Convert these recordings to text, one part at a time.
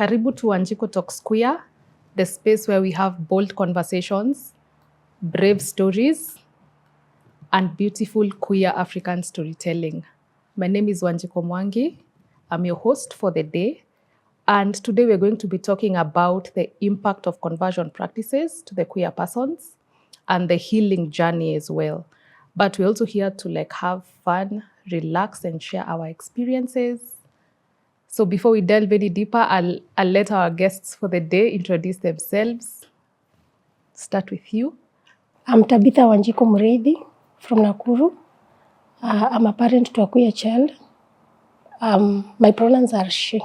Karibu to Wanjiko Talks Queer, the space where we have bold conversations, brave stories, and beautiful queer African storytelling. My name is Wanjiko Mwangi. I'm your host for the day. And today we're going to be talking about the impact of conversion practices to the queer persons and the healing journey as well. But we're also here to have fun, relax, and share our experiences. So before we delve any deeper, I'll let our guests for the day introduce themselves. Start with you. I'm Tabitha Wanjiko Muredi from Nakuru. I'm a parent to a queer child. My pronouns are she,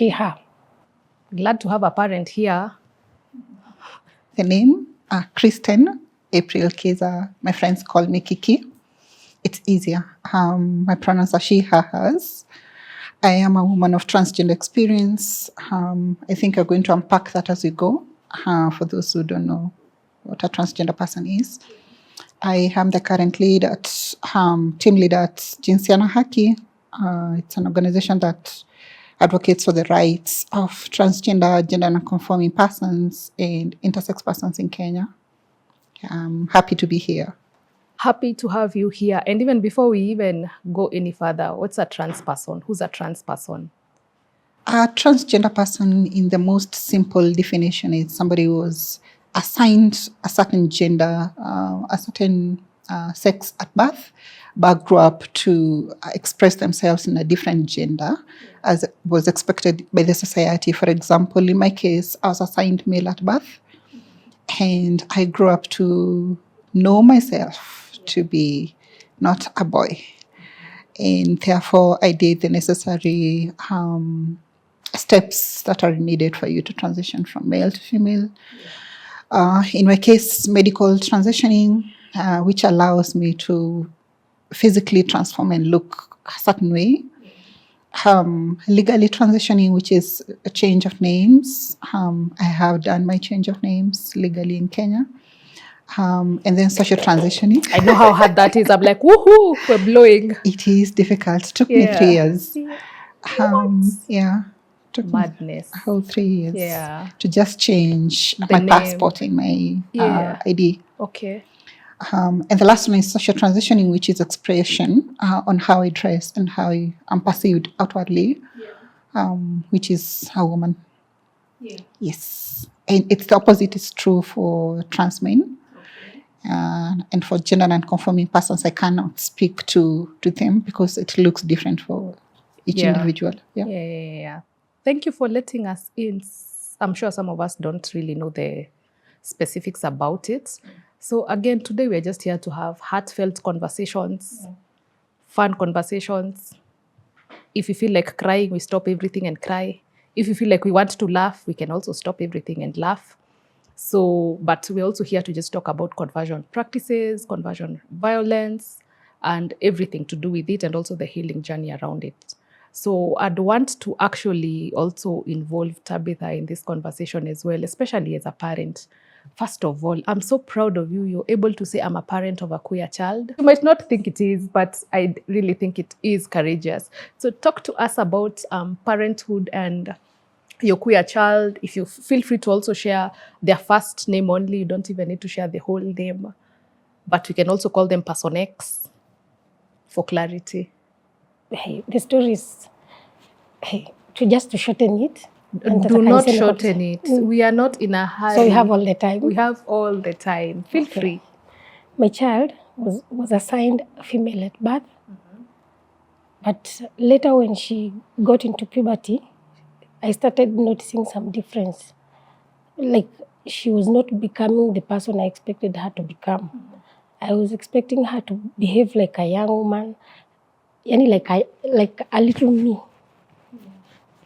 her. Glad to have a parent here. The name, Kristen, April Keza. My friends call me Kiki. It's easier. My pronouns are she, her, hers. I am a woman of transgender experience. I think we're going to unpack that as we go, for those who don't know what a transgender person is. I am the current lead at, team leader at Jinsiana Haki. It's an organization that advocates for the rights of transgender, gender non-conforming persons and intersex persons in Kenya. I'm happy to be here. Happy to have you here. And even before we even go any further, what's a trans person? Who's a trans person? A transgender person, in the most simple definition, is somebody who was assigned a certain gender, a certain sex at birth, but grew up to express themselves in a different gender as was expected by the society. For example, in my case, I was assigned male at birth, and I grew up to know myself to be not a boy. And therefore, I did the necessary steps that are needed for you to transition from male to female. In my case, medical transitioning, which allows me to physically transform and look a certain way. Legally transitioning, which is a change of names. I have done my change of names legally in Kenya. And then social transitioning. I know how hard that is. I'm like, woohoo, we're blowing. It is difficult. It took me 3 years. Took Madness. me a whole 3 years. Yeah. To just change The my name. passport and my ID. Okay. And the last one is social transitioning, which is expression on how I dress and how I'm perceived outwardly, which is a woman. Yeah. Yes. And it's the opposite is true for trans men. And for gender non-conforming persons, I cannot speak to them because it looks different for each individual. Yeah. Thank you for letting us in. I'm sure some of us don't really know the specifics about it. So again, today we're just here to have heartfelt conversations, fun conversations. If you feel like crying, we stop everything and cry. If you feel like we want to laugh, we can also stop everything and laugh. So, but we're also here to just talk about conversion practices, conversion violence, and everything to do with it, and also the healing journey around it. So I'd want to actually also involve Tabitha in this conversation as well, especially as a parent. First of all, I'm so proud of you. You're able to say I'm a parent of a queer child. You might not think it is, but I really think it is courageous. So talk to us about parenthood and your queer child. If you feel free to also share their first name only, you don't even need to share the whole name, but we can also call them Person X for clarity. Hey, the story is, to shorten it. Do not shorten it. We are not in a hurry. So we have all the time. We have all the time. Feel free. My child was assigned a female at birth, but later when she got into puberty, I started noticing some difference. Like she was not becoming the person I expected her to become. I was expecting her to behave like a young woman, like a little me.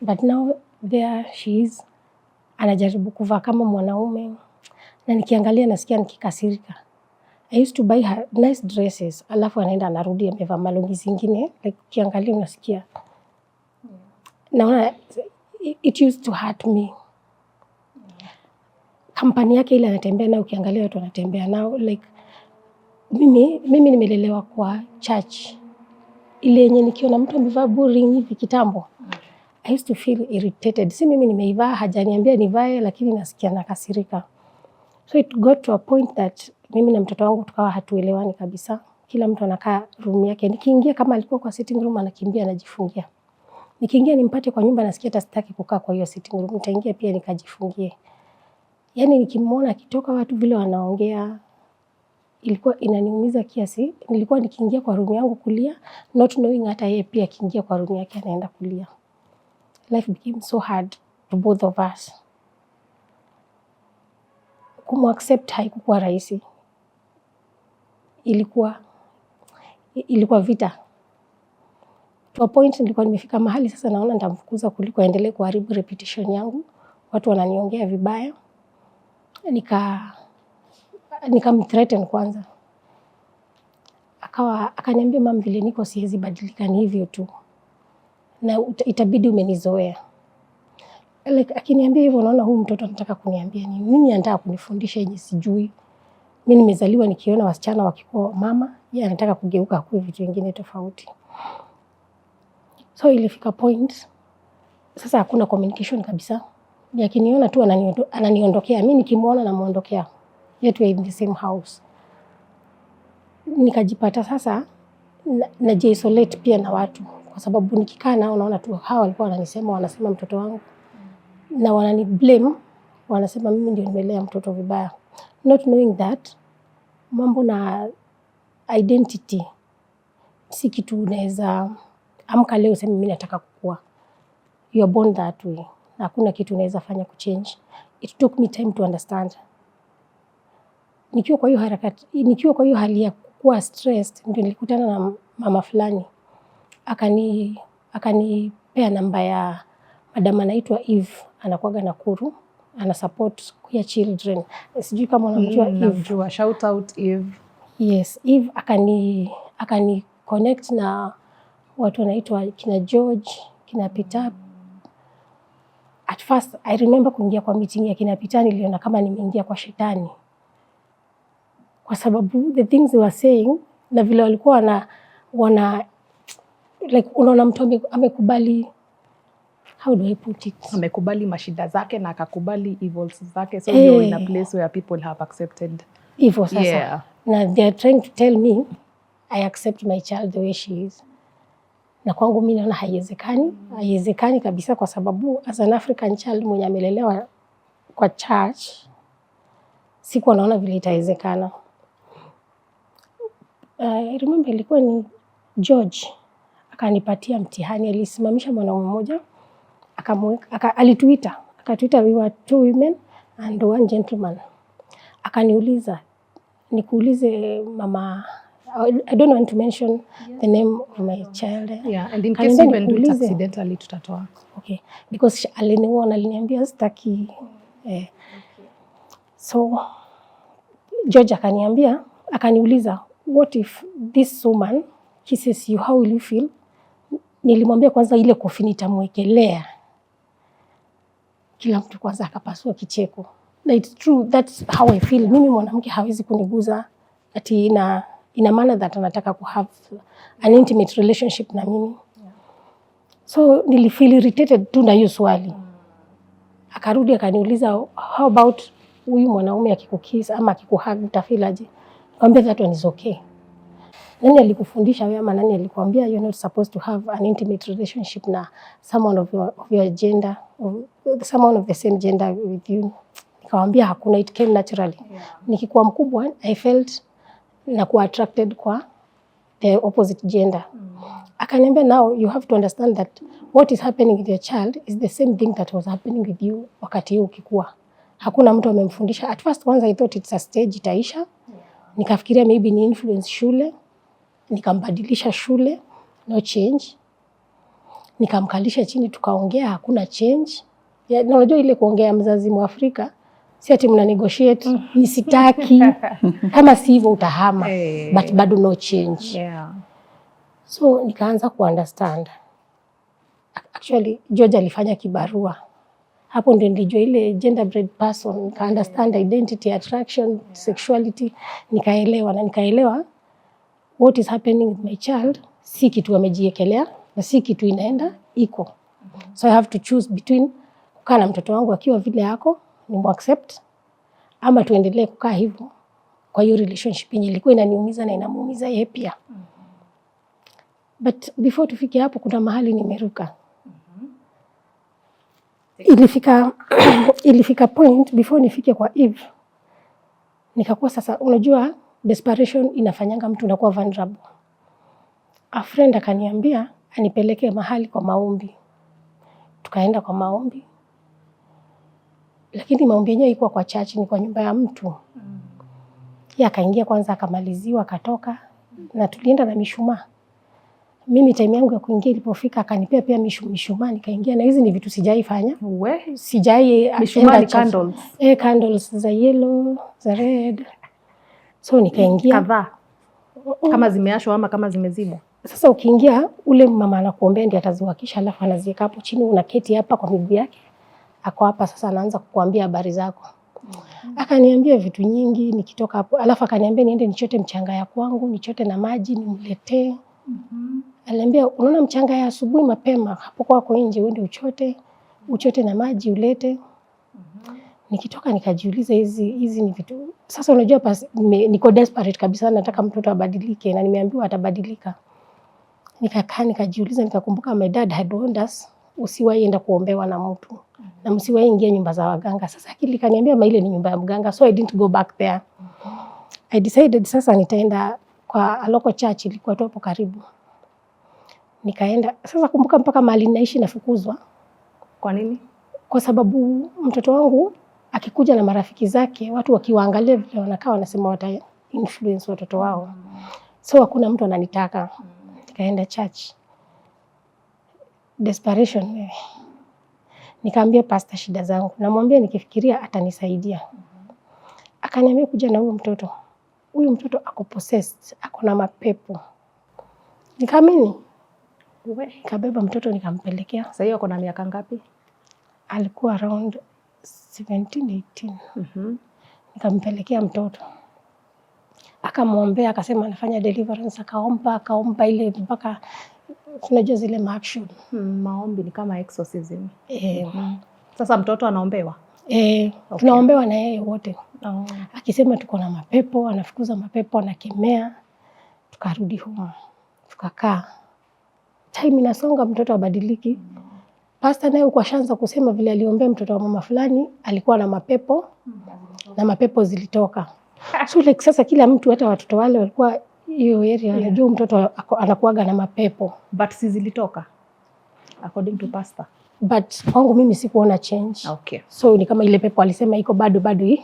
But now there she is, anajaribu kuvaa kama mwanaume, na nikiangalia nasikia nikikasirika. I used to buy her nice dresses, alafu anaenda anarudi amevaa malongi zingine, like ukiangalia unasikia. Naona it used to hurt me. Kampani yake ile anatembea na ukiangalia watu wanatembea nao, like mimi nimelelewa kwa church. Ile yenye nikiona mtu amevaa boring hivi kitambo, I used to feel irritated. Si mimi nimeivaa, hajaniambia nivae, lakini nasikia nakasirika. So it got to a point that mimi na mtoto wangu tukawa hatuelewani kabisa. Kila mtu anakaa room yake. Nikiingia kama alikuwa kwa sitting room anakimbia anajifungia. Nikiingia nimpate kwa nyumba nasikia hata sitaki kukaa kwa hiyo sitting room. Nitaingia pia nikajifungie. Yaani nikimwona akitoka watu vile wanaongea ilikuwa inaniumiza kiasi. Nilikuwa nikiingia kwa room yangu kulia, not knowing hata yeye pia akiingia kwa room yake anaenda kulia. Life became so hard to both of us. Kumu-accept haikuwa rahisi. Ilikuwa vita. To a point nilikuwa nimefika mahali sasa naona nitamfukuza kuliko aendelee kuharibu reputation yangu. Watu wananiongea vibaya. Nikamthreaten kwanza. Akaniambia mama vile niko siwezi badilika ni hivyo tu. Na itabidi umenizoea. Like akiniambia hivyo naona huyu mtoto anataka kuniambia nini? Mimi anataka kunifundisha yenye sijui. Mimi nimezaliwa nikiona wasichana wakikuwa mama, yeye anataka kugeuka kuwa vitu vingine tofauti. So ilifika point sasa hakuna communication kabisa. Ni akiniona tu ananiondokea. Mimi nikimuona namuondokea. Yet we are in the same house. Nikajipata sasa najiisolate pia na watu kwa sababu nikikaa nao naona tu hawa walikuwa wanasema mtoto wangu na wanani blame, wanasema mimi ndio nimelea mtoto vibaya, not knowing that mambo na identity si kitu unaweza amka leo useme mimi nataka kukua. You are born that way. Hakuna kitu unaweza fanya kuchange. It took me time to understand. Nikiwa kwa hiyo hali ya kuwa stressed ndio nilikutana na mama fulani. Akanipea namba ya madam anaitwa Eve, anakuaga Nakuru, ana support queer children. Sijui kama unamjua Eve. Namjua, shout out Eve. Yes, Eve akani connect na watu wanaitwa kina George, kina Peter. At first I remember kuingia kwa meeting ya kina Peter niliona kama nimeingia kwa shetani. Kwa sababu the things they were saying na vile walikuwa wana like unaona mtu amekubali, how do I put it? Amekubali mashida zake na akakubali evils zake. So you're in a place where people have accepted evil sasa. Yeah. Na they are trying to tell me I accept my child the way she is. Na kwangu mimi naona haiwezekani kabisa kwa sababu as an African child mwenye amelelewa kwa church sikuwa naona vile itawezekana. I remember ilikuwa ni George akanipatia mtihani, alisimamisha mwanaume mmoja alituita we were 2 women and 1 gentleman. Akaniuliza nikuulize mama, I don't want to mention the name of my child. Yeah, and in case you even do it accidentally tutatoa. Okay, because aliniambia sitaki. So George akaniuliza what if this woman kisses you, how will you feel? Nilimwambia kwanza ile kofi nitamwekelea. Kila mtu kwanza akapasua kicheko. Na it's true, that's how I feel. Mimi mwanamke hawezi kuniguza ati ina maana that anataka ku have an intimate relationship na mimi. So nilifeel irritated tu na hiyo swali. Akarudi akaniuliza how about huyu mwanaume akikukiss ama akikuhug utafeel aje? Nikamwambia that one is okay. Nani alikufundisha wewe ama nani alikwambia you're not supposed to have an intimate relationship na someone of your gender, or someone of the same gender with you? Nikamwambia hakuna, it came naturally. Nikikuwa mkubwa I felt na kuwa attracted kwa the opposite gender. Akaniambia now you have to understand that what is happening with your child is the same thing that was happening with you wakati ukikua. Hakuna mtu amemfundisha. At first once I thought it's a stage itaisha. Nikafikiria maybe ni influence shule. Nikambadilisha shule, no change. Nikamkalisha chini tukaongea, hakuna change. Na unajua ile kuongea mzazi Mwafrika, si ati mna negotiate, nisitaki. Kama si hivyo utahama, but bado no change. Yeah. So nikaanza kuunderstand. Actually George alifanya kibarua. Hapo ndio nilijua ile gender breed person, nika understand identity, attraction, sexuality, nikaelewa what is happening with my child, si kitu amejiekelea na si kitu inaenda iko. So I have to choose between kukaa na mtoto wangu akiwa vile yako ni mu-accept ama tuendelee kukaa hivyo kwa hiyo relationship yenye ilikuwa inaniumiza na inamuumiza yeye pia. But before tufike hapo kuna mahali nimeruka. Ilifika point before nifike kwa Eve. Nikakuwa sasa, unajua desperation inafanyanga mtu unakuwa vulnerable. A friend akaniambia anipeleke mahali kwa maombi. Tukaenda kwa maombi. Lakini maombi yenyewe ilikuwa kwa church, ni kwa nyumba ya mtu. Yeye akaingia kwanza akamaliziwa akatoka na tulienda na mishumaa. Mimi time yangu ya kuingia ilipofika akanipea pia mishumaa nikaingia, na hizi ni vitu sijaifanya. Sijai mishumaa ni candles. Candles za yellow, za red. So nikaingia kadhaa. Kama zimeashwa ama kama zimezimwa. Sasa ukiingia ule mama anakuombea ndiye ataziwakisha, alafu anaziweka hapo chini, unaketi hapa kwa miguu yake. Ako hapa sasa anaanza kukuambia habari zako. Akaniambia vitu nyingi nikitoka hapo, alafu akaniambia niende nichote mchanga ya kwangu, nichote na maji nimletee. Aliniambia unaona mchanga ya asubuhi mapema hapo kwako nje uende uchote na maji ulete. Nikitoka nikajiuliza hizi ni vitu. Sasa unajua niko desperate kabisa, nataka mtoto abadilike na nimeambiwa atabadilika. Nikakaa nikajiuliza, nikakumbuka my dad had warned us usiwahi enda kuombewa na mtu na msiwahi ingia nyumba za waganga. Sasa akili kaniambia ile ni nyumba ya mganga, so I didn't go back there. I decided sasa nitaenda kwa a local church ilikuwa hapo karibu. Nikaenda. Sasa kumbuka mpaka mahali naishi nafukuzwa. Kwa nini? Kwa sababu mtoto wangu akikuja na marafiki zake, watu wakiwaangalia vile wanakaa wanasema wata influence watoto wao. So hakuna mtu ananitaka. Nikaenda church. Desperation. Nikaambia pastor shida zangu. Namwambia nikifikiria atanisaidia. Akaniambia kuja na huyo mtoto. Huyu mtoto ako possessed, ako na mapepo. Nikaamini. Nikabeba mtoto nikampelekea. Sasa hiyo ako na miaka ngapi? Alikuwa around 17, 18. Nikampelekea mtoto. Akamwombea, akasema anafanya deliverance, akaomba ile mpaka tunajua zile action. Maombi ni kama exorcism. Sasa mtoto anaombewa? Okay. Tunaombewa na yeye wote. Akisema tuko na mapepo, anafukuza mapepo, anakemea. Tukarudi home. Tukakaa. Time inasonga, mtoto abadiliki. Pastor naye kwa shanza kusema vile aliombea mtoto wa mama fulani alikuwa na mapepo na mapepo zilitoka. So like sasa kila mtu hata watoto wale walikuwa hiyo area wanajua mtoto anakuaga na mapepo. But si zilitoka according to pastor. But kwangu mimi sikuona change. Okay. So ni kama ile pepo alisema iko bado hii.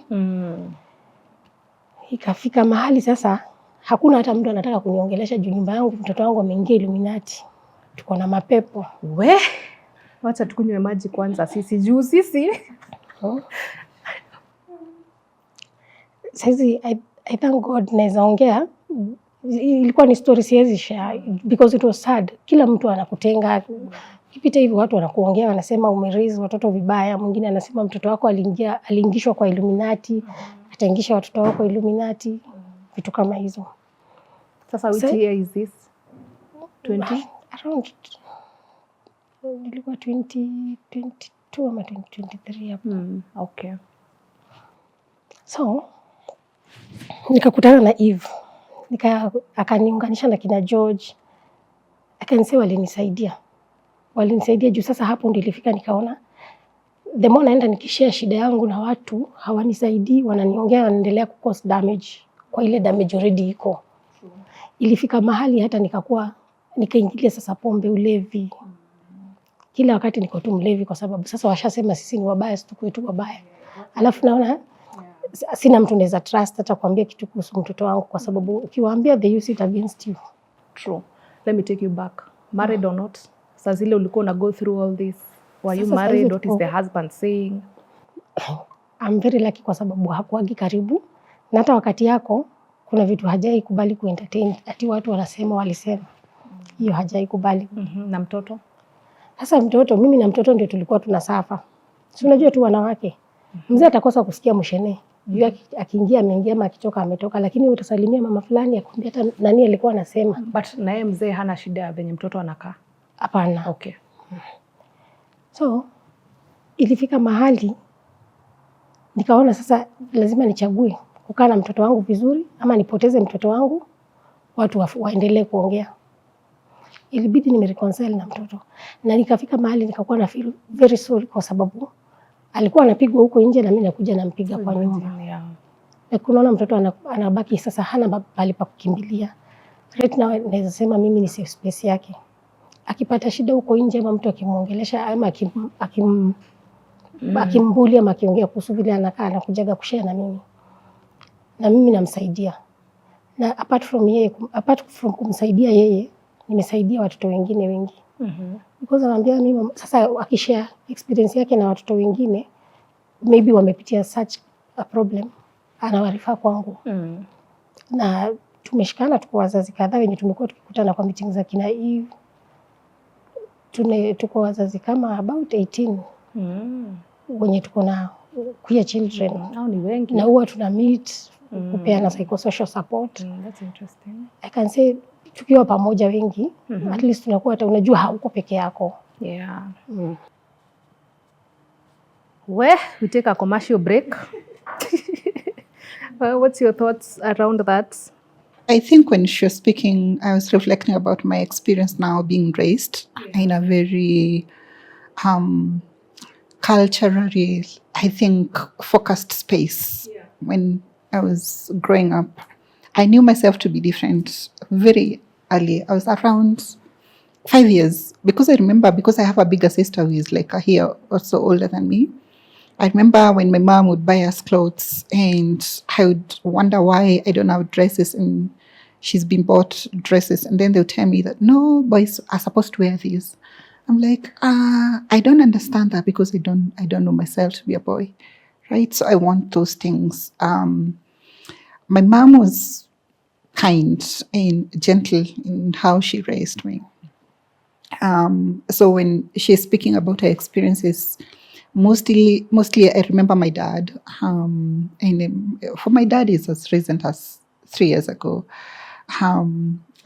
Ikafika mahali sasa hakuna hata mtu anataka kuniongelesha juu nyumba yangu mtoto wangu ameingia Illuminati. Tuko na mapepo. Wacha tukunywe maji kwanza sisi juu sisi. Sasa I thank God naweza ongea. Ilikuwa ni story siwezi share because it was sad. Kila mtu anakutenga. Kipita hivi watu wanakuongea wanasema umeraise watoto vibaya, mwingine anasema mtoto wako aliingishwa kwa Illuminati, ataingisha watoto wako Illuminati, vitu kama hizo. Sasa which year is this? 20? Around ilikuwa 2022 ama 2023 hapo. Okay. So nikakutana na Eve. Akaniunganisha na kina George. Akanisema walinisaidia juu sasa hapo ndio ilifika nikaona the more naenda nikishare shida yangu na watu hawanisaidii, wananiongea wanaendelea kucause damage kwa ile damage already iko. Ilifika mahali hata nikaingilia sasa pombe, ulevi. Kila wakati niko tu mlevi kwa sababu sasa washasema sisi ni wabaya, tukue tu wabaya. Alafu naona sina mtu naweza trust hata kuambia kitu kuhusu mtoto wangu kwa sababu ukiwaambia they use it against you. True. Let me take you back. Married or not? Sasa zile ulikuwa na go through all this. Were you married? What is the husband saying? I'm very lucky kwa sababu hakuagi karibu. Na hata wakati yako kuna vitu hajai kubali kuentertain. Ati watu wanasema walisema. Hiyo hajai kubali. Na mtoto? Sasa mtoto, mimi na mtoto ndio tulikuwa tunasafa. Si unajua tu wanawake. Mzee atakosa kusikia mshene. Juu akiingia ameingia ama akitoka ametoka, lakini utasalimia mama fulani akwambia hata nani alikuwa anasema. But na yeye mzee hana shida venye mtoto anakaa? Hapana. Okay. So ilifika mahali nikaona sasa lazima nichague kukaa na mtoto wangu vizuri ama nipoteze mtoto wangu, watu waendelee kuongea. Ilibidi nimereconcile na mtoto, na nikafika mahali nikakuwa na feel very sorry kwa sababu alikuwa anapigwa huko nje na mimi nakuja nampiga kwa nyumba. Na kunaona mtoto anabaki sasa hana pahali pa kukimbilia. Right now naweza sema mimi ni safe space yake. Akipata shida huko nje ama mtu akimuongelesha ama akimbuli ama akiongea kuhusu vile anakaa, anakujaga kushare na mimi. Na mimi namsaidia. Na apart from kumsaidia yeye, nimesaidia watoto wengine wengi. Because anaambia mimi sasa akishare experience yake na watoto wengine, maybe wamepitia such a problem, anawarifaa kwangu. Na tumeshikana, tuko wazazi kadhaa wenye tumekuwa tukikutana kwa meetings za kina Eve. Tuko wazazi kama about 18 wenye tuko na queer children. Ni wengi. Na huwa tuna meet kupeana psychosocial support. That's interesting. I can say tukiwa pamoja wengi, at least tunakuwa hata unajua hauko peke yako. Yeah. We take a commercial break. What's your thoughts around that? I think when she was speaking, I was reflecting about my experience now being raised in a very culturally, I think, focused space. When I was growing up, I knew myself to be different very early. I was around 5 years, because I have a bigger sister who is like a year or so older than me. I remember when my mom would buy us clothes and I would wonder why I don't have dresses, and she's been bought dresses, and then they'll tell me that no, boys are supposed to wear these. I'm like, I don't understand that, because I don't know myself to be a boy, right? So I want those things. My mom was kind and gentle in how she raised me. So when she's speaking about her experiences, mostly I remember my dad. And for my dad, it's as recent as 3 years ago,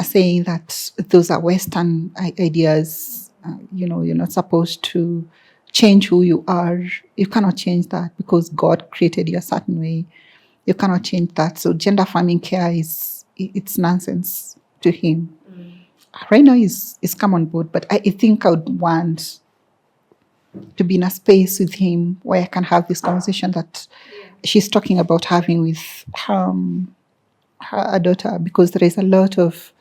saying that those are Western ideas. You're not supposed to change who you are. You cannot change that because God created you a certain way. You cannot change that. So gender affirming care it's nonsense to him. Right now he's come on board, but I think I would want to be in a space with him where I can have this conversation that she's talking about having with her daughter, because there is a lot of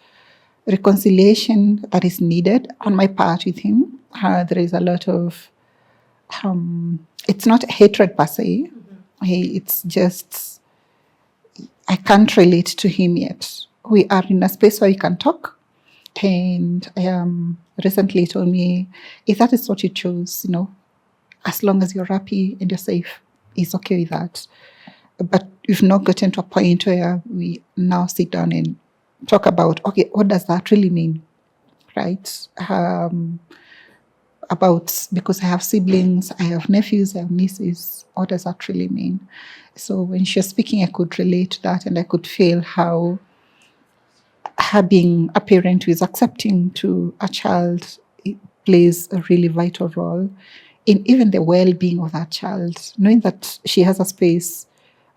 reconciliation that is needed on my part with him. There is a lot of, it's not hatred per se. It's just, I can't relate to him yet. We are in a space where we can talk. And recently told me, if that is what you chose, as long as you're happy and you're safe, it's okay with that. But we've not gotten to a point where we now sit down and talk about, okay, what does that really mean, right? Because I have siblings, I have nephews, I have nieces, what does that really mean? So when she was speaking, I could relate to that, and I could feel how her being a parent who is accepting to a child, it plays a really vital role in even the well-being of that child, knowing that she has a space,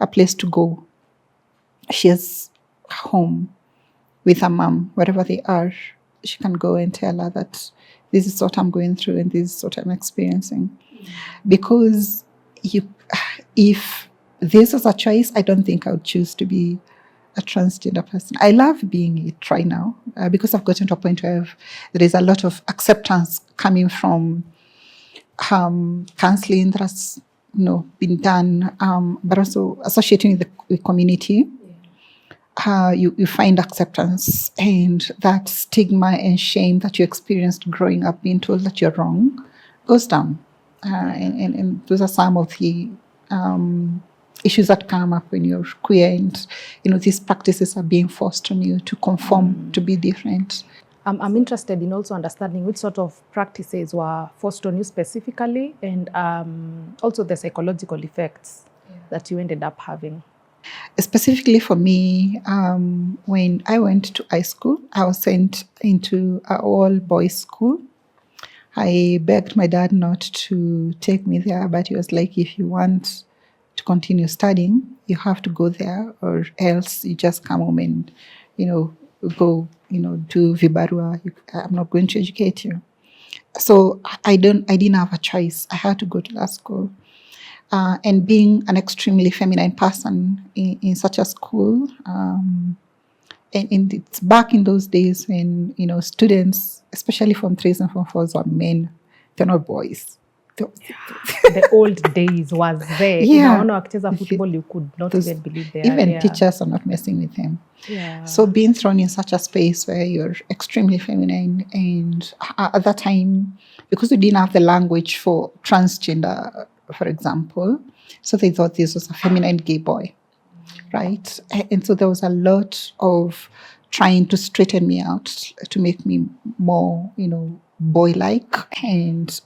a place to go. She has a home with her mom, wherever they are. She can go and tell her that this is what I'm going through and this is what I'm experiencing. Because if this was a choice, I don't think I would choose to be a transgender person. I love being it right now, because I've gotten to a point where there is a lot of acceptance coming from counseling that has been done, but also associating with the community. You find acceptance, and that stigma and shame that you experienced growing up being told that you're wrong goes down. And those are some of the issues that come up when you're queer, and these practices are being forced on you to conform, to be different. I'm interested in also understanding which sort of practices were forced on you specifically, and also the psychological effects that you ended up having. Specifically for me, when I went to high school, I was sent into an all-boys school. I begged my dad not to take me there, but he was like, if you want to continue studying, you have to go there, or else you just come home and, go, do vibarua. I'm not going to educate you. So I didn't have a choice. I had to go to that school. And being an extremely feminine person in such a school, and it's back in those days when, students, especially Form 3s and Form 4s, were men. They're not boys. The old days was there. Yeah. In wakicheza football, you could not even believe they even are. teachers are not messing with them. Yeah. So being thrown in such a space where you're extremely feminine, and at that time, because we didn't have the language for transgender, for example, so they thought this was a feminine gay boy, right? And so there was a lot of trying to straighten me out, to make me more, boy-like, and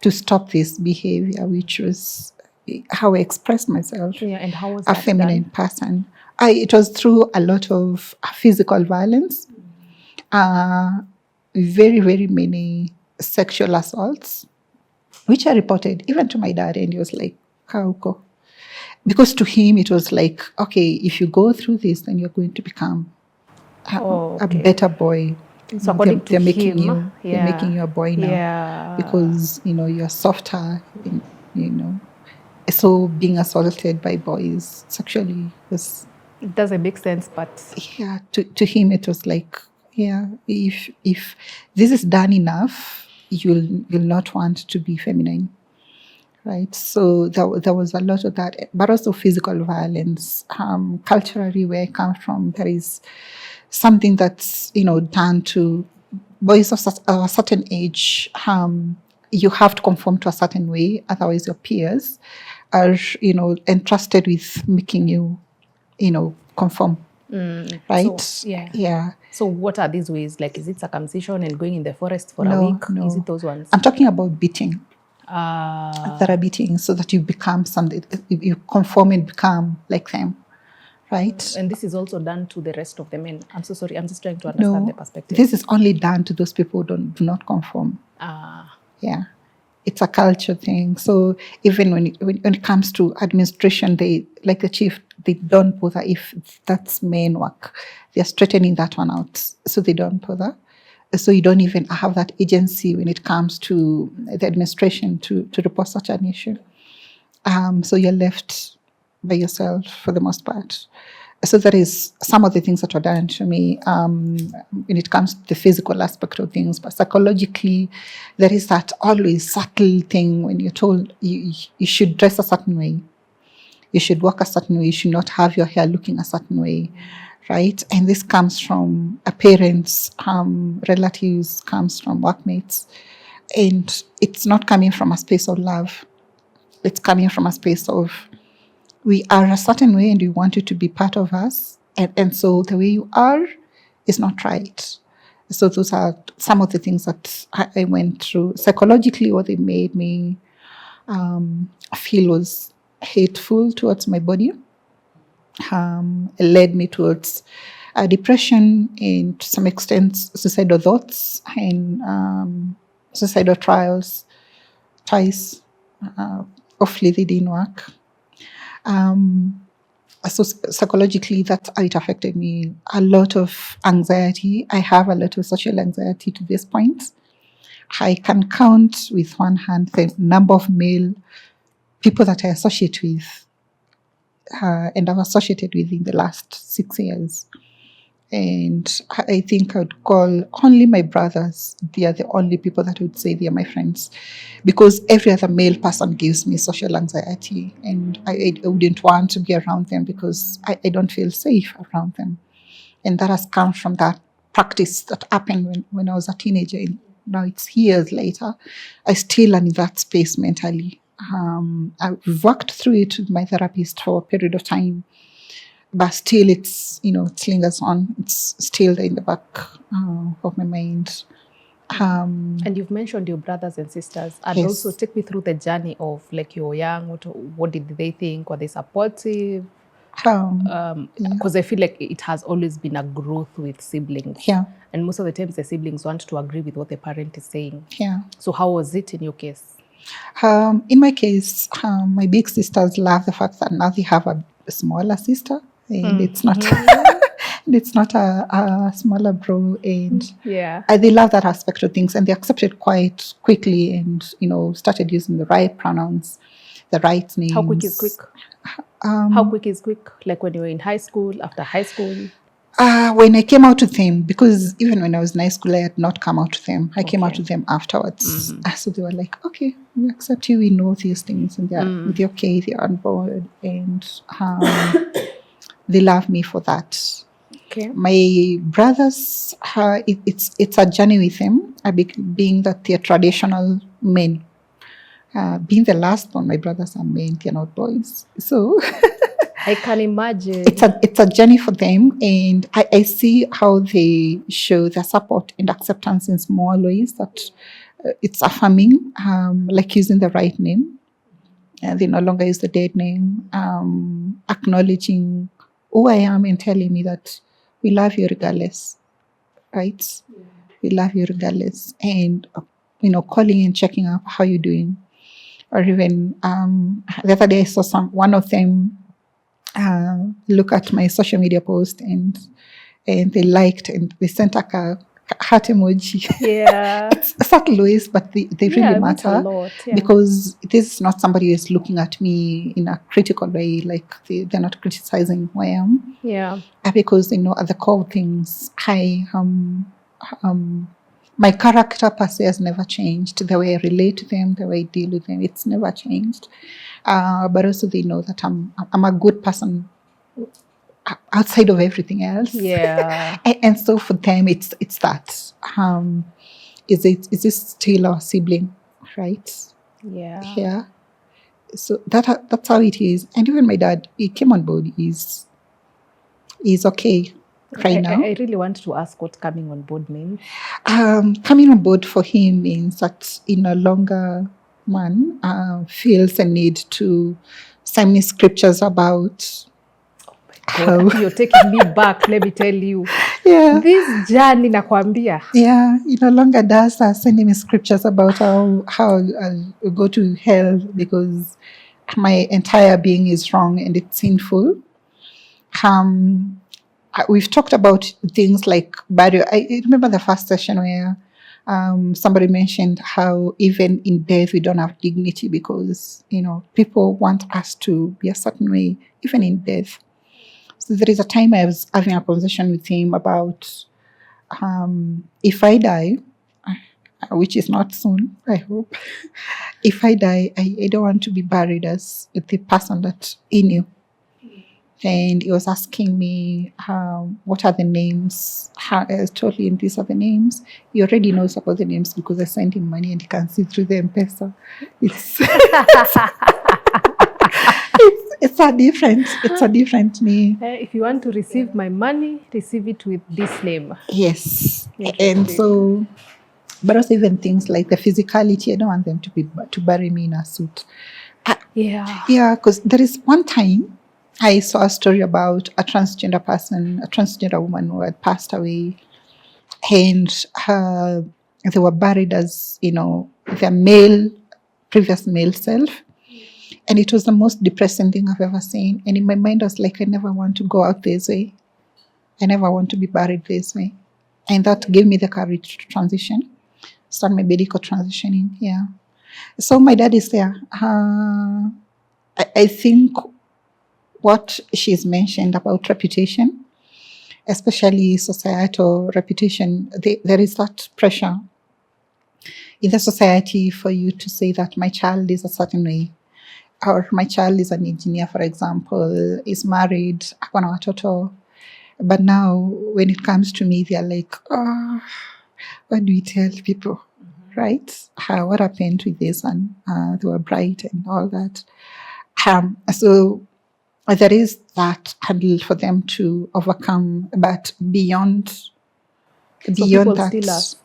to stop this behavior, which was how I expressed myself. Yeah, and how was a that feminine done? person? It was through a lot of physical violence, very, very many sexual assaults, which I reported even to my dad, and he was like, "Kauko," because to him it was like, okay, if you go through this, then you're going to become a better boy. So according to they're him, making you a boy now, because you're softer, So being assaulted by boys sexually was, it doesn't make sense, but yeah, to him it was like, yeah, if this is done enough, you'll not want to be feminine, right? So there was a lot of that, but also physical violence. Culturally, where I come from, there is something that's done to boys of a certain age. You have to conform to a certain way, otherwise your peers are entrusted with making you conform. Right? So, yeah. Yeah. So what are these ways? Like, is it circumcision and going in the forest for a No, week? no. Is it those ones? I'm talking about beating. That are beating, so that you become something, you conform and become like them. Right? And this is also done to the rest of the men. I'm so sorry. I'm just trying to understand the perspective. This is only done to those people who do not conform. Yeah. It's a culture thing. So even when it comes to administration, they, like the chief, they don't bother if that's main work. They're straightening that one out. So they don't bother. So you don't even have that agency when it comes to the administration to report such an issue. So you're left by yourself for the most part. So that is some of the things that were done to me when it comes to the physical aspect of things. But psychologically, there is that always subtle thing when you're told you should dress a certain way, you should walk a certain way, you should not have your hair looking a certain way, right? And this comes from parents, relatives, comes from workmates. And it's not coming from a space of love. It's coming from a space of, we are a certain way and we want you to be part of us. And so the way you are is not right. So those are some of the things that I went through. Psychologically, what they made me feel was hateful towards my body. It led me towards depression and to some extent suicidal thoughts and suicidal trials twice. Hopefully they didn't work. So psychologically, that's how it affected me. A lot of anxiety. I have a lot of social anxiety to this point. I can count with one hand the number of male people that I associate with and I've associated with in the last 6 years. And I think I would call only my brothers. They are the only people that I would say they are my friends, because every other male person gives me social anxiety, and I wouldn't want to be around them because I don't feel safe around them. And that has come from that practice that happened when I was a teenager. And now it's years later. I still am in that space mentally. I've worked through it with my therapist for a period of time. But still, it's, it lingers on. It's still there in the back of my mind. And you've mentioned your brothers and sisters. And yes. Also take me through the journey of, like, you were young. What did they think? Were they supportive? Because I feel like it has always been a growth with siblings. Yeah. And most of the times the siblings want to agree with what the parent is saying. Yeah. So how was it in your case? In my case, my big sisters love the fact that now they have a smaller sister, and it's not it's not a smaller bro, and Yeah. they love that aspect of things, and they accept it quite quickly, and started using the right pronouns, the right names. How quick is quick? How quick is quick? Like when you were in high school, after high school? When I came out with them, because even when I was in high school, I had not come out with them. I came out with them afterwards. So they were like, okay, we accept you, we know these things, and they're okay, they're on board, and they love me for that. Okay. My brothers, it's a journey with them, being that they're traditional men. Being the last one, my brothers are men, they're not boys. So I can imagine. It's a journey for them, and I see how they show their support and acceptance in small ways, that it's affirming, like using the right name. They no longer use the dead name, acknowledging who I am and telling me that we love you regardless, right? Yeah. We love you regardless. And, calling and checking up how you're doing. Or even the other day I saw one of them look at my social media post, and they liked, and they sent a heart emoji. Yeah. It's subtle ways, but they really matter, a lot, because this is not somebody who is looking at me in a critical way, like they're not criticizing who I am. Yeah. Because at the core of things, my character per se has never changed. The way I relate to them, the way I deal with them, it's never changed. But also they know that I'm a good person outside of everything else. Yeah. And so for them, it's that. Is this still our sibling, right? Yeah. Yeah. So that's how it is. And even my dad, he came on board. He's okay right now. I really want to ask what coming on board means. Coming on board for him means that he no longer feels a need to send me scriptures about how you're taking me back. Let me tell you. Yeah. This journey nakwambia. Yeah, he no longer does sending me scriptures about how I'll go to hell because my entire being is wrong and it's sinful. We've talked about things like barrier. I remember the first session where somebody mentioned how even in death we don't have dignity because people want us to be a certain way even in death. So there is a time I was having a conversation with him about if I die, which is not soon, I hope. If I die, I don't want to be buried as the person that he knew. And he was asking me, what are the names? I told him these are the names. He already knows about the names because I sent him money and he can see through the M-Pesa. It's a different name. If you want to receive my money, receive it with this name. Yes. And so, but also even things like the physicality, I don't want them to bury me in a suit. Yeah. Yeah, because there is one time I saw a story about a transgender woman who had passed away, and they were buried as, their previous male self. And it was the most depressing thing I've ever seen. And in my mind, I was like, I never want to go out this way. I never want to be buried this way. And that gave me the courage to transition, start my medical transitioning. Yeah. So my dad is there. I think what she's mentioned about reputation, especially societal reputation, there is that pressure in the society for you to say that my child is a certain way, or my child is an engineer, for example, is married, akona watoto. But now when it comes to me, they're like, what do we tell people, right? What happened with this one? They were bright and all that. So there is that hurdle for them to overcome, but beyond people that, still ask.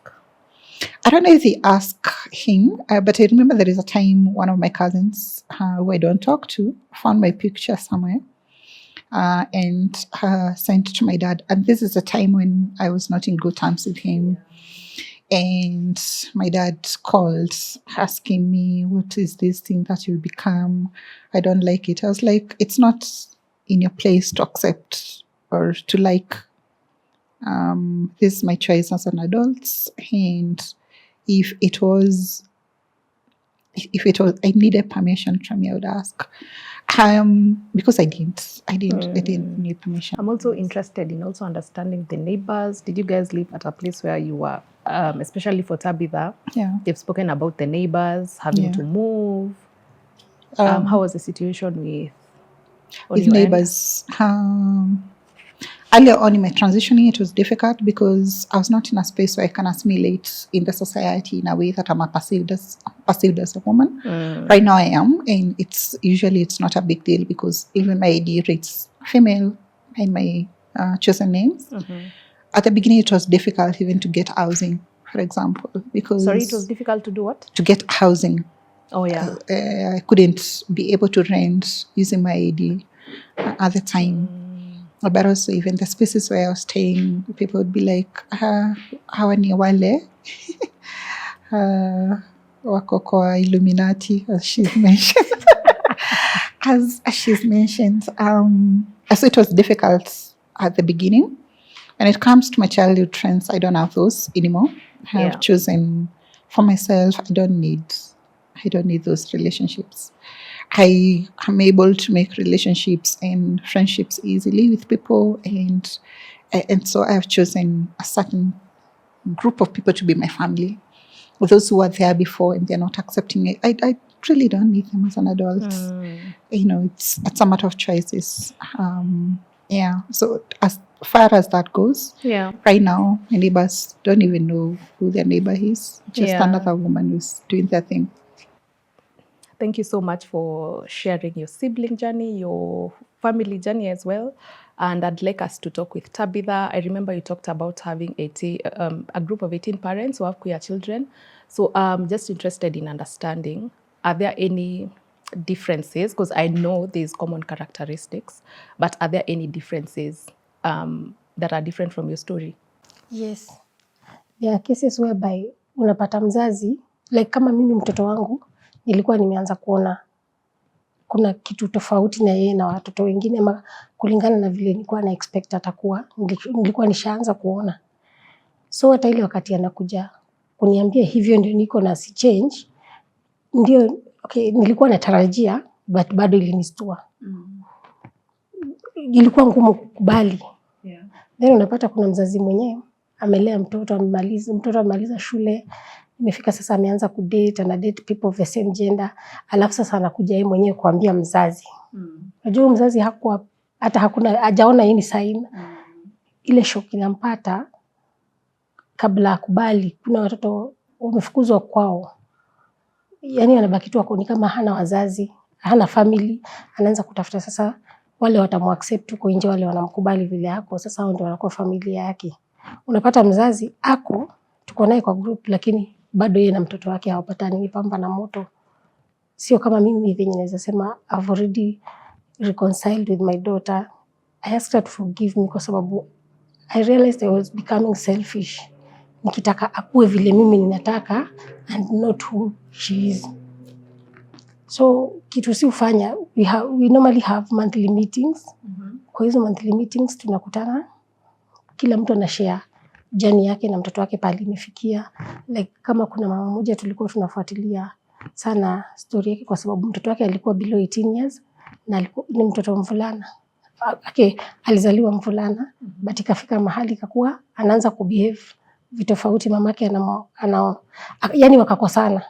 I don't know if they ask him, but I remember there is a time one of my cousins, who I don't talk to, found my picture somewhere, and sent to my dad. And this is a time when I was not in good terms with him. And my dad called asking me, what is this thing that you become? I don't like it. I was like, it's not in your place to accept or to like. This is my choice as an adult. And if it was, I needed permission from you, I would ask. Because I didn't need permission. I'm also interested in also understanding the neighbors. Did you guys live at a place where you were, especially for Tabitha? Yeah. They've spoken about the neighbors having to move. How was the situation with neighbors? Earlier on in my transitioning, it was difficult because I was not in a space where I can assimilate in the society in a way that I'm perceived as a woman. Right now I am, and it's not a big deal because even my ID reads female in my chosen names. At the beginning, it was difficult even to get housing, for example, because... Sorry, it was difficult to do what? To get housing. Oh, yeah. I couldn't be able to rent using my ID at the time. But also even the spaces where I was staying, people would be like, hawa ni wale wako kwa Illuminati, as she's mentioned. as she's mentioned. So it was difficult at the beginning. When it comes to my childhood friends, I don't have those anymore. I have chosen for myself. I don't need those relationships. I am able to make relationships and friendships easily with people, and so I have chosen a certain group of people to be my family. Those who were there before and they're not accepting it, I really don't need them as an adult. It's a matter of choices. So as far as that goes, right now my neighbors don't even know who their neighbor is. Just another woman who's doing their thing. Thank you so much for sharing your sibling journey, your family journey as well. And I'd like us to talk with Tabitha. I remember you talked about having a group of 18 parents who have queer children. So I'm just interested in understanding, are there any differences? Because I know there's common characteristics, but are there any differences that are different from your story? Yes. There are cases whereby unapata mzazi, like kama mimi mtoto wangu, nilikuwa nimeanza kuona kuna kitu tofauti na yeye na watoto wengine, ama kulingana na vile nilikuwa na expect atakuwa, nilikuwa nishaanza kuona. So hata ile wakati anakuja kuniambia hivyo ndio niko na si change, ndio nilikuwa natarajia, but bado ilinistua. Ilikuwa ngumu kukubali. Then unapata kuna mzazi mwenyewe amelea mtoto, amemaliza shule, imefika sasa ameanza kudate, ana date people of the same gender, alafu sasa anakuja yeye mwenyewe kuambia mzazi. Unajua mzazi hakuwa hata hajaona hii ni sign. Ile shock inampata kabla akubali. Kuna watoto wamefukuzwa kwao. Yaani anabaki tu ni kama hana wazazi, hana family, anaanza kutafuta sasa wale watamuaccept huko nje, wale wanamkubali vile yako, sasa hao ndio wanakuwa familia yake. Unapata mzazi tuko naye kwa group, lakini bado yeye na mtoto wake hawapatani, ni pamba na moto. Sio kama mimi venye naweza sema I've already reconciled with my daughter. I asked her to forgive me kwa sababu I realized I was becoming selfish. Nikitaka akue vile mimi ninataka and not who she is. So kitu si ufanya, we normally have monthly meetings. Kwa hizo monthly meetings tunakutana, kila mtu anashare journey yake na mtoto wake pale imefikia. Like kama kuna mama mmoja tulikuwa tunafuatilia sana story yake kwa sababu mtoto wake alikuwa below 18 years na ni mtoto mvulana. Alizaliwa mvulana, but ikafika mahali ikakuwa anaanza kubehave vitofauti, mamake yani wakakosana.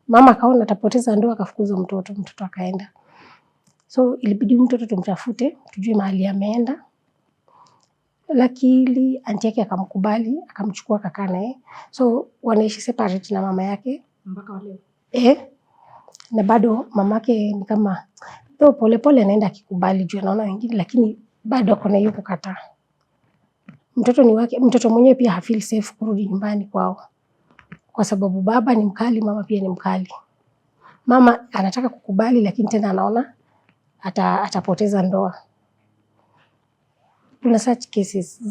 Mama akaona atapoteza ndoa, akafukuza mtoto akaenda. So ilibidi mtoto tumtafute, tujue mahali ameenda. Lakini aunti yake akamkubali, akamchukua akakaa naye. So wanaishi separate na mama yake mpaka leo. Na bado mamake ni kama pole anaenda akikubali juu anaona wengine, lakini bado ako na hiyo kukataa. Mtoto ni wake, mtoto mwenyewe pia hafeel safe kurudi nyumbani kwao. Kwa sababu baba ni mkali, mama pia ni mkali. Mama anataka kukubali lakini tena anaona atapoteza ndoa. kuna such cases.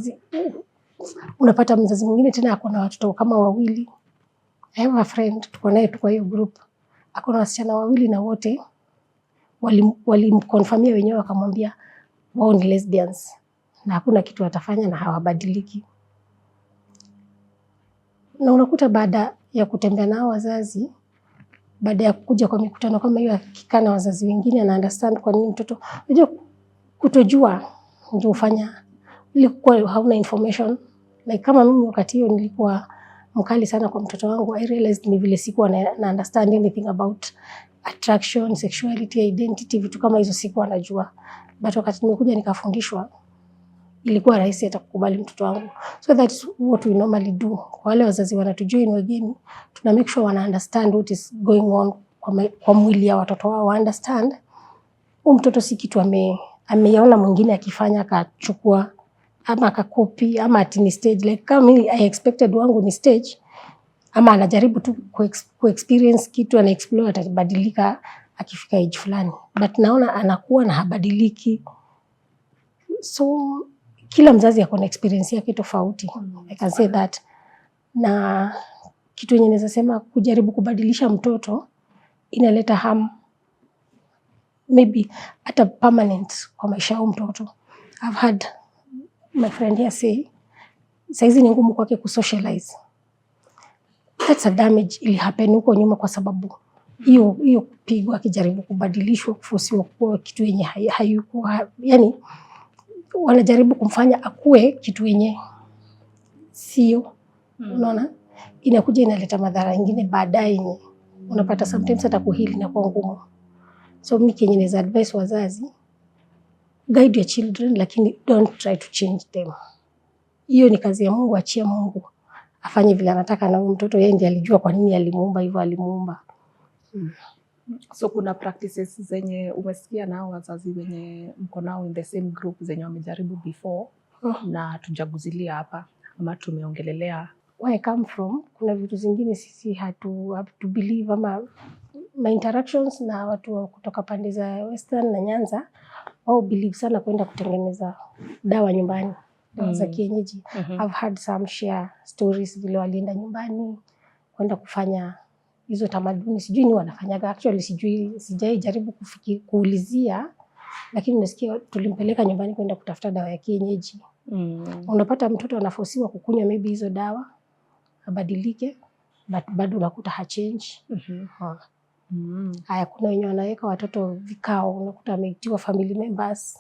Unapata mzazi mwingine tena ako na watoto kama wawili. I have a friend tuko naye kwa hiyo group, ako na wasichana wawili na wote walimconfirmia wenyewe, wakamwambia wao ni lesbians na hakuna kitu watafanya na hawabadiliki. Na unakuta baada ya kutembea nao wazazi, baada ya kuja kwa mikutano kama hiyo, akikaa na wazazi wengine na understand kwa nini mtoto, unajua kutojua ndio ufanya, ilikuwa hauna information. Like kama mimi wakati hiyo nilikuwa mkali sana kwa mtoto wangu, I realized ni vile sikuwa na understand anything about attraction, sexuality, identity, vitu kama hizo sikuwa najua. But wakati nimekuja nikafundishwa, ilikuwa rahisi hata kukubali mtoto wangu. So that's what we normally do. Kwa wale wazazi wanatujoin wageni, tuna make sure wana understand what is going on kwa mwili ya watoto wao, understand mtoto si kitu ameona mwingine akifanya akachukua ama akakopi ama ati ni stage. Like kama mimi I expected wangu ni stage, ama anajaribu tu ku-experience kitu, ana explore, atabadilika akifika age fulani. But naona anakuwa na habadiliki. So kila mzazi ako na experience yake tofauti. I can say that. Na kitu yenye naweza sema, kujaribu kubadilisha mtoto inaleta harm, maybe hata permanent kwa maisha ya mtoto. I've had my friend here say, saizi ni ngumu kwake kusocialize. That's a damage ili happen huko nyuma, kwa sababu hiyo kupigwa akijaribu kubadilishwa, kufusiwa kuwa kitu yenye hayuko, yani wanajaribu kumfanya akue kitu yenye sio. Unaona, inakuja inaleta madhara mengine baadaye yenye unapata sometimes hata kuhili na kwa ngumu. So mimi kenye naweza advise wazazi, guide your children, lakini don't try to change them. Hiyo ni kazi ya Mungu, achia Mungu afanye vile anataka na mtoto. Yeye ndiye alijua kwa nini alimuumba hivyo alimuumba. So kuna practices zenye umesikia nao wazazi wenye mko nao in the same group zenye wamejaribu before na tujaguzilia hapa ama tumeongelelea? Where I come from, kuna vitu zingine sisi have to believe, ama my interactions na watu kutoka pande za Western na Nyanza, wao believe sana kwenda kutengeneza dawa nyumbani, dawa za kienyeji. I've had some share stories vile walienda nyumbani kwenda kufanya hizo tamaduni. Sijui ni wanafanyaga actually, sijai jaribu kuulizia, lakini nasikia tulimpeleka nyumbani kwenda kutafuta dawa ya kienyeji. Unapata mtoto anafosiwa kukunywa maybe hizo dawa abadilike, but bado unakuta ha-change. Haya, kuna wenye wanaweka watoto vikao, unakuta ameitiwa family members,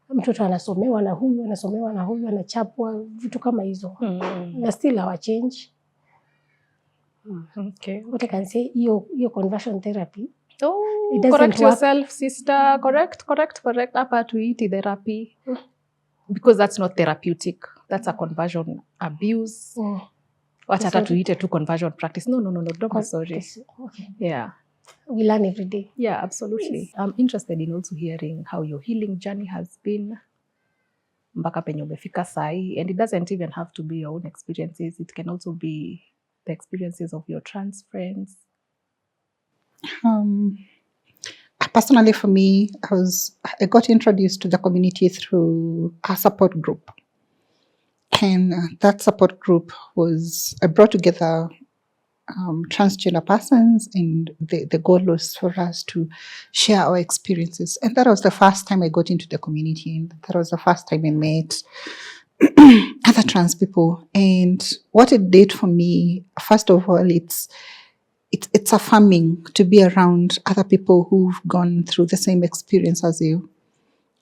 mtoto anasomewa na huyu, anasomewa na huyu, anachapwa, vitu kama hizo. Na still hawa-change. Okay. What I can say, hiyo conversion therapy. It doesn't correct work. Yourself, sister. Correct. Hapa tuiti therapy. Because that's not therapeutic. That's a conversion abuse. Wacha hata tuite tu conversion practice. No, don't be sorry. Okay. Yeah. We learn every day. Yeah, absolutely. Yes. I'm interested in also hearing how your healing journey has been. Mpaka penye umefika sahi. And it doesn't even have to be your own experiences. It can also be the experiences of your trans friends. Personally, for me, I got introduced to the community through a support group. And that support group brought together transgender persons, and the goal was for us to share our experiences. And that was the first time I got into the community, and that was the first time I met other trans people. And what it did for me, first of all, it's affirming to be around other people who've gone through the same experience as you.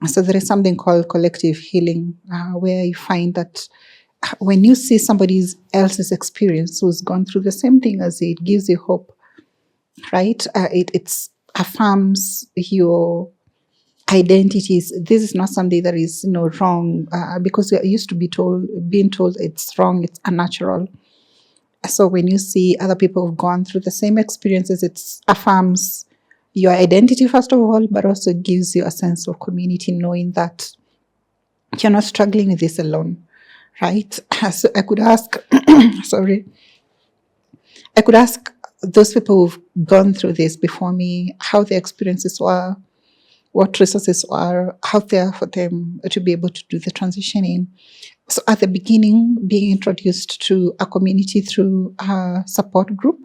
So there is something called collective healing, where you find that when you see somebody else's experience who's gone through the same thing as you, it gives you hope, right? It affirms your identities. This is not something that is wrong, because we are used to being told it's wrong, it's unnatural. So when you see other people who've gone through the same experiences, it affirms your identity, first of all, but also gives you a sense of community, knowing that you're not struggling with this alone, right? So I could ask, I could ask those people who've gone through this before me how their experiences were, what resources are out there for them to be able to do the transitioning. So at the beginning, being introduced to a community through a support group,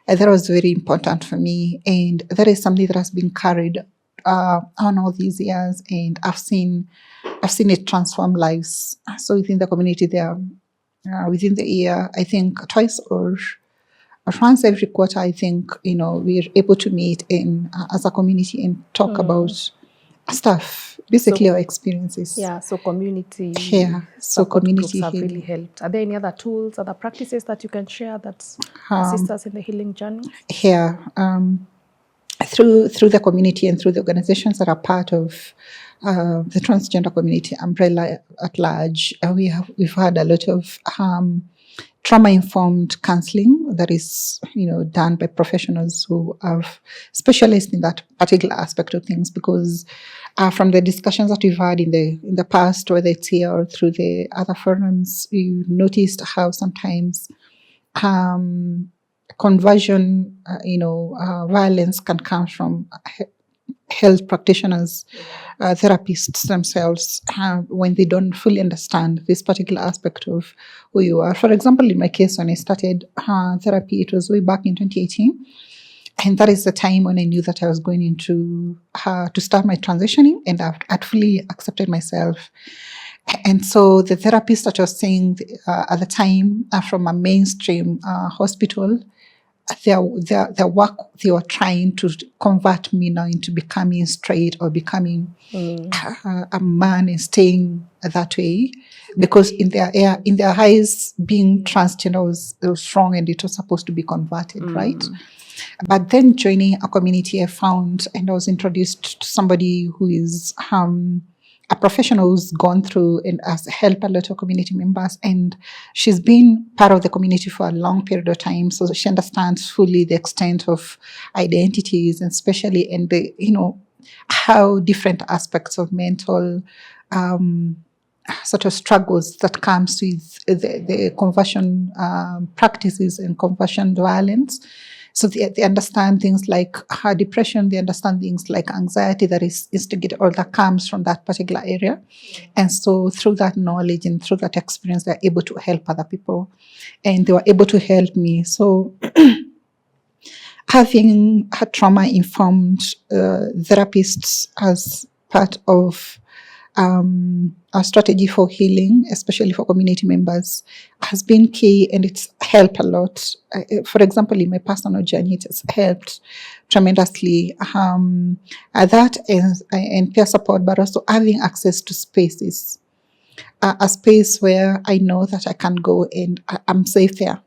that was very important for me. And that is something that has been carried on all these years. And I've seen it transform lives. So within the community there, within the year, I think twice or once every quarter, I think, we're able to meet as a community and talk about stuff, basically our experiences. Yeah, so community Yeah, so support community groups have healing. really helped. Are there any other tools, other practices that you can share that assist us in the healing journey? Here, through the community and through the organizations that are part of the transgender community umbrella at large, we've had a lot of trauma-informed counseling that is, done by professionals who have specialized in that particular aspect of things. Because from the discussions that we've had in the past, whether it's here or through the other forums, we noticed how sometimes conversion, violence can come from health practitioners, therapists themselves, when they don't fully understand this particular aspect of who you are. For example, in my case, when I started therapy, it was way back in 2018. And that is the time when I knew that I was going into to start my transitioning, and I'd fully accepted myself. And so the therapist that I was seeing at the time from a mainstream hospital, their work, they were trying to convert me now into becoming straight or becoming a man and staying that way, because in their eyes, being transgender was wrong and it was supposed to be converted, right? But then joining a community, I found, and I was introduced to somebody who is a professional who's gone through and has helped a lot of community members, and she's been part of the community for a long period of time, so she understands fully the extent of identities, and especially in the how different aspects of mental sort of struggles that comes with the conversion practices and conversion violence. So they understand things like depression, they understand things like anxiety that is instigated or that comes from that particular area. And so through that knowledge and through that experience, they're able to help other people. And they were able to help me. So having trauma-informed therapists as part of our strategy for healing, especially for community members, has been key, and it's helped a lot. For example, in my personal journey, it has helped tremendously. That and peer support, but also having access to spaces, a space where I know that I can go and I'm safe there,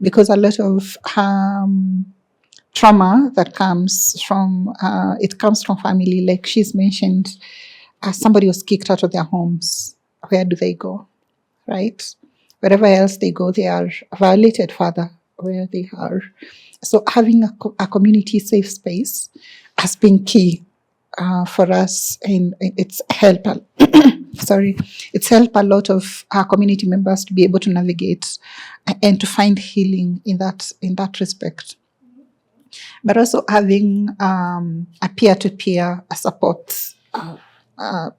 because a lot of trauma that comes from family, like she's mentioned. Somebody was kicked out of their homes. Where do they go? Right? Wherever else they go, they are violated further where they are. So having a community safe space has been key for us, and it's helped. It's helped a lot of our community members to be able to navigate and to find healing in that respect. But also having a peer-to-peer support.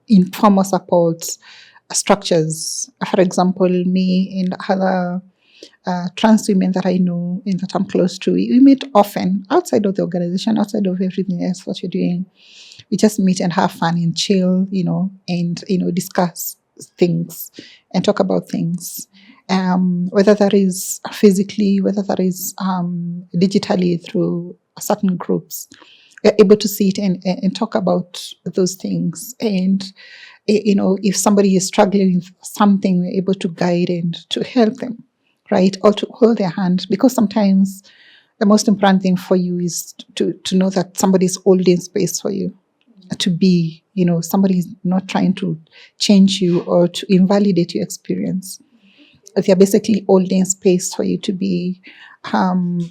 Informal support structures. For example, me and other trans women that I know and that I'm close to, we meet often outside of the organization, outside of everything else that you're doing. We just meet and have fun and chill, and discuss things and talk about things. Whether that is physically, whether that is digitally through certain groups. We're able to sit and talk about those things. And, if somebody is struggling with something, we're able to guide and to help them, right? Or to hold their hand. Because sometimes the most important thing for you is to know that somebody's holding space for you to be, somebody's not trying to change you or to invalidate your experience. They're basically holding space for you to be. And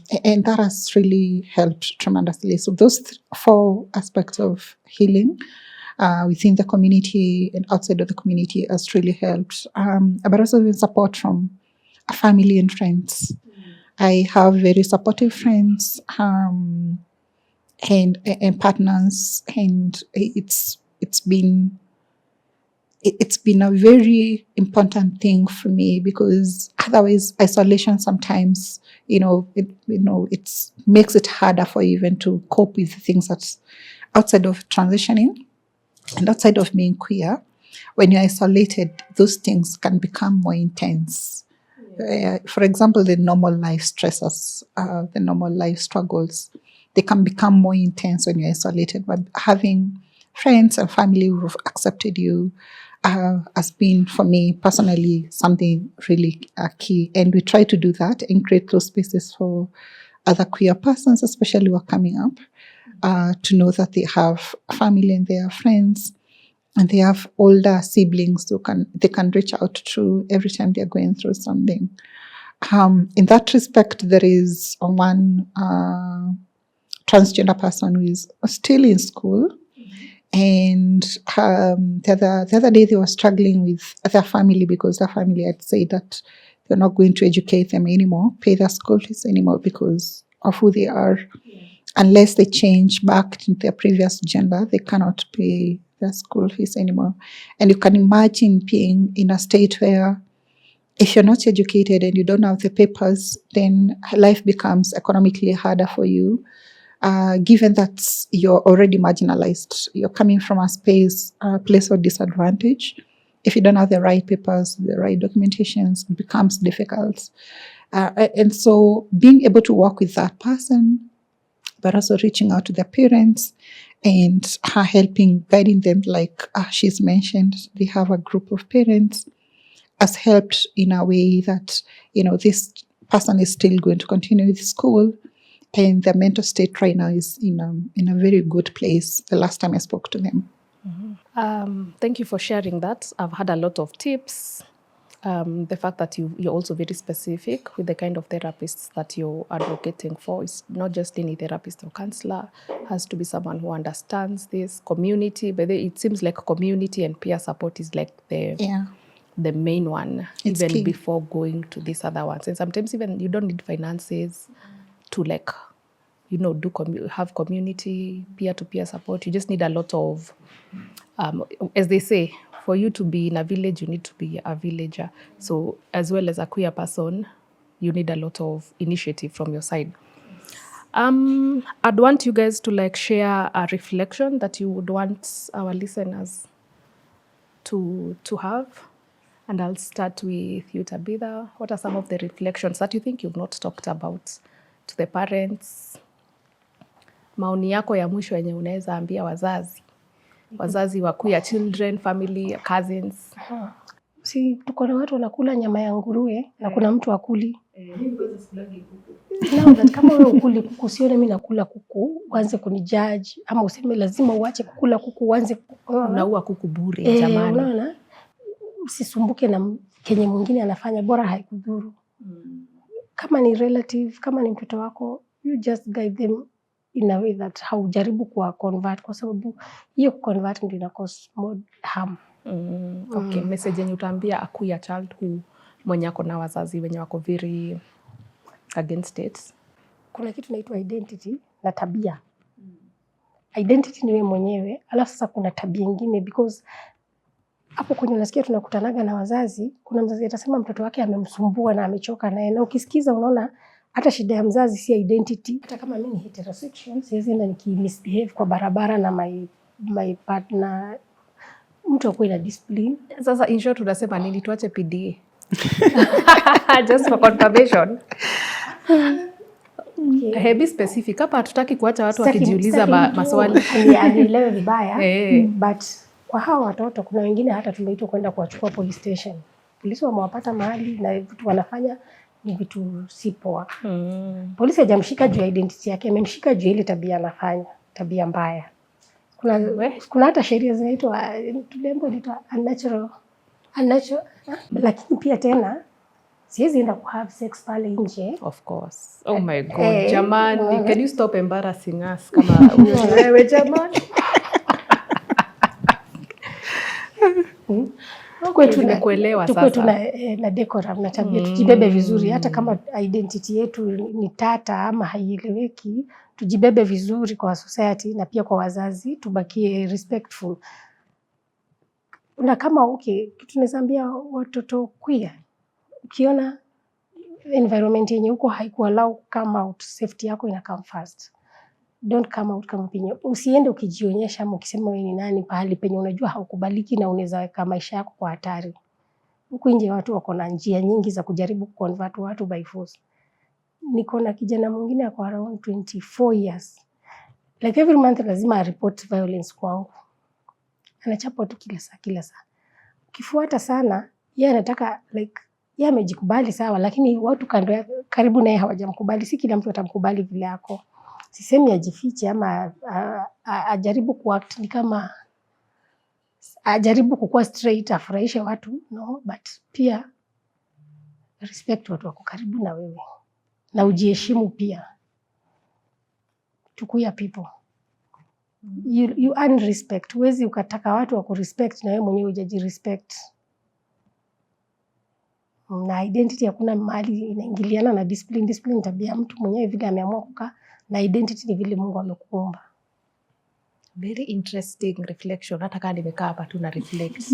that has really helped tremendously. So those 4 aspects of healing within the community and outside of the community has really helped. But also with support from family and friends. I have very supportive friends, and partners, and it's been a very important thing for me, because otherwise isolation sometimes, it makes it harder for you even to cope with things that's outside of transitioning and outside of being queer. When you're isolated, those things can become more intense. For example, the normal life stresses, the normal life struggles, they can become more intense when you're isolated. But having friends and family who have accepted you has been, for me personally, something really key. And we try to do that and create those spaces for other queer persons, especially who are coming up, to know that they have family and they have friends and they have older siblings who they can reach out to every time they're going through something. In that respect, there is one transgender person who is still in school. And the other day they were struggling with their family, because their family had said that they're not going to educate them anymore, pay their school fees anymore because of who they are. Unless they change back to their previous gender, they cannot pay their school fees anymore. And you can imagine being in a state where if you're not educated and you don't have the papers, then life becomes economically harder for you. Given that you're already marginalized, you're coming from a place of disadvantage. If you don't have the right papers, the right documentations, it becomes difficult. And so being able to work with that person, but also reaching out to their parents and helping, guiding them, like she's mentioned, they have a group of parents, has helped in a way that, this person is still going to continue with school. And their mental state right now is in a very good place, the last time I spoke to them. Thank you for sharing that. I've had a lot of tips. The fact that you're also very specific with the kind of therapists that you're advocating for. It's not just any therapist or counselor. It has to be someone who understands this community. But it seems like community and peer support is like the main one, It's even key. before going to these other ones. And sometimes even you don't need finances to have community, peer-to-peer support. You just need a lot of, as they say, for you to be in a village, you need to be a villager. So as well as a queer person, you need a lot of initiative from your side. I'd want you guys to share a reflection that you would want our listeners to have. And I'll start with you, Tabitha. What are some of the reflections that you think you've not talked about to the parents? Maoni yako ya mwisho yenye unaweza ambia wazazi wa queer children, family, cousins. Si tuko na watu wanakula nyama ya nguruwe na kuna mtu akuli. Now that kama wewe ukuli kuku, usione mimi nakula kuku uanze kunijudge, ama useme lazima uache kukula kuku uanze unaua kuku bure jamani. Unaona? Usisumbuke na kenye mwingine anafanya, bora haikudhuru. Kama ni relative, kama ni mtoto wako, you just guide them in a way that haujaribu kuwa convert, kwa sababu hiyo convert ndio ina cause more harm. Okay, message yenye utaambia a queer child who mwenye ako na wazazi wenye wako very against it. Kuna kitu inaitwa identity na tabia. Identity ni wewe mwenyewe, alafu sasa kuna tabia nyingine, because hapo kwenye unasikia tunakutanaga na wazazi, kuna mzazi atasema mtoto wake amemsumbua na amechoka naye, na ukisikiza unaona hata shida ya mzazi si identity. Hata kama mimi ni heterosexual, siwezi enda nikimisbehave kwa barabara na my partner, mtu akuwe na discipline. Sasa in short tunasema nini, tuache PDA? Just for confirmation. Okay. Be specific. Hapa hatutaki kuacha watu wakijiuliza maswali. Anielewe vibaya. But kwa hao watoto kuna wengine hata tumeitwa kwenda kuwachukua police station. Polisi wamewapata mahali na vitu wanafanya ni vitu si poa. Polisi hajamshika juu ya identity yake, amemshika juu ile tabia anafanya, tabia mbaya. Kuna hata sheria zinaitwa unnatural. Lakini pia tena siwezi enda ku have sex pale nje. Of course. Oh my God. Jamani, can you stop embarrassing us kama wewe jamani? Tukue tuna nimekuelewa tukue sasa. tuna decorum na tabia, tujibebe vizuri, hata kama identity yetu ni tata ama haieleweki, tujibebe vizuri kwa society na pia kwa wazazi, tubakie respectful. Na kama kitu naambia watoto queer, ukiona environment yenye huko haikuallow come out, safety yako ina come first. Don't come out kama penye. Usiende ukijionyesha ama ukisema wewe ni nani pahali penye unajua haukubaliki na unaweza weka maisha yako kwa hatari. Huku nje watu wako na njia nyingi za kujaribu kuconvert watu by force. Niko na kijana mwingine ako around 24 years. Like every month lazima report violence kwangu. Anachapa tu kila saa. Ukifuata sana, yeye anataka like yeye amejikubali sawa, lakini watu karibu naye hawajamkubali. Si kila mtu atamkubali vile yako. Sisemi ajifiche ama ajaribu kuact ni kama ajaribu kukua straight afurahishe watu, no, but pia respect watu wako karibu na wewe na ujiheshimu pia. Tukuya people. You earn respect. Huwezi ukataka watu wa kurespect na wewe mwenyewe hujajirespect. Na identity hakuna mahali inaingiliana na discipline. Discipline tabia mtu mwenyewe vile ameamua kukaa, na identity ni vile Mungu amekuumba. Very interesting reflection. Hata kama nimekaa hapa tu na reflect.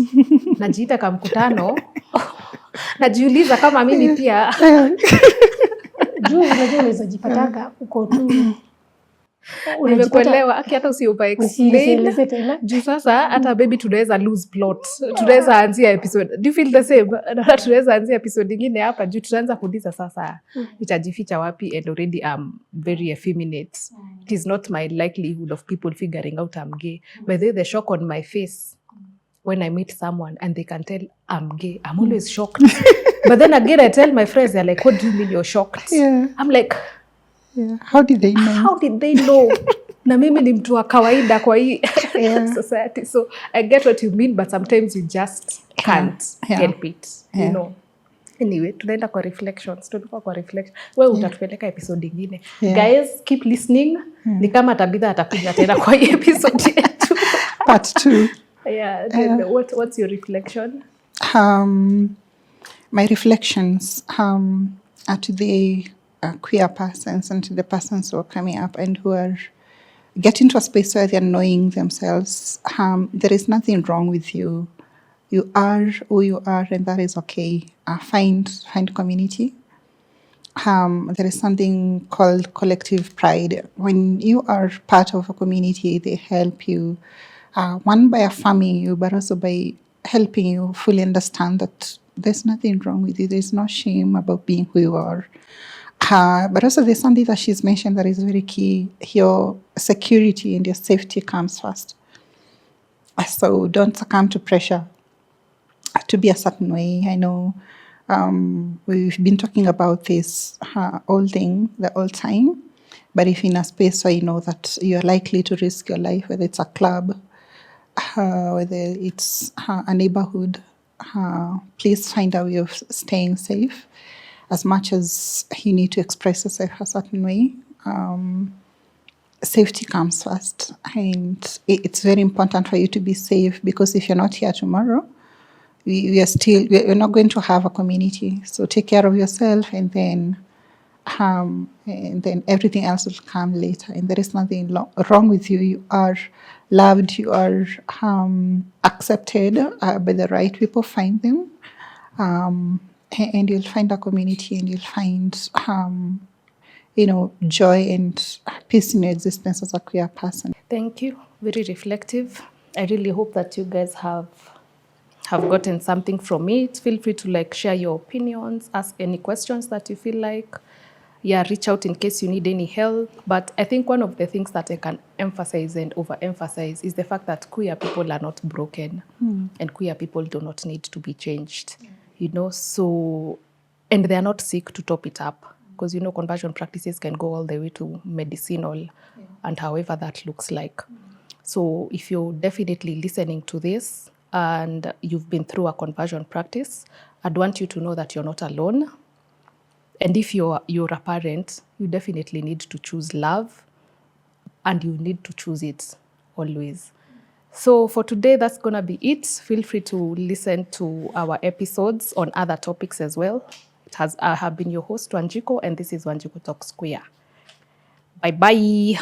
Najiita kama mkutano. Najiuliza kama mimi pia. Juu unajua unaweza jipataka uko tu. Nimekuelewa, hata usiover explain. Juu sasa hata baby tunaweza lose plot. Tunaweza anzia episode. Do you feel the same? Na tunaweza anzia episode nyingine hapa juu tutaanza kuuliza sasa nitajificha wapi, and already I'm very effeminate. It is not my likelihood of people figuring out I'm gay. But the shock on my face when I meet someone and they can tell I'm gay, I'm always shocked. But then again I tell my friends, they're like, what do you mean you're shocked? Yeah. I'm like, yeah. How did they know? How did they know? Na mimi ni mtu wa kawaida kwa hii society. So I get what you mean, but sometimes you just can't help it. You know. Anyway, tunaenda kwa reflections. Tulikuwa kwa reflection. Wewe utatupeleka episode nyingine. Guys, keep listening. Ni kama Tabitha atakuja tena kwa hii episode yetu. Part 2. Yeah. Then what's your reflection? My reflections are to the queer persons and to the persons who are coming up and who are getting to a space where they're knowing themselves. There is nothing wrong with you. You are who you are, and that is okay. Find community. There is something called collective pride. When you are part of a community, they help you, one by affirming you, but also by helping you fully understand that there's nothing wrong with you. There's no shame about being who you are. But also there's something that she's mentioned that is very key. Your security and your safety comes first. So don't succumb to pressure to be a certain way. I know we've been talking about this whole time. But if in a space where you know that you're likely to risk your life, whether it's a club, whether it's a neighborhood, please find a way of staying safe. As much as you need to express yourself a certain way, safety comes first. And it's very important for you to be safe, because if you're not here tomorrow, we're not going to have a community. So take care of yourself, and then everything else will come later. And there is nothing wrong with you. You are loved. You are accepted by the right people. Find them. And you'll find a community, and you'll find, joy and peace in your existence as a queer person. Thank you. Very reflective. I really hope that you guys have gotten something from it. Feel free to share your opinions, ask any questions that you feel like. Yeah, reach out in case you need any help. But I think one of the things that I can emphasize and overemphasize is the fact that queer people are not broken, and queer people do not need to be changed. So, and they are not sick to top it up, because, conversion practices can go all the way to medicinal, and however that looks like. So if you're definitely listening to this and you've been through a conversion practice, I'd want you to know that you're not alone. And if you're a parent, you definitely need to choose love, and you need to choose it always. So for today, that's going to be it. Feel free to listen to our episodes on other topics as well. I have been your host, Wanjiko, and this is Wanjiko Talks Queer. Bye-bye.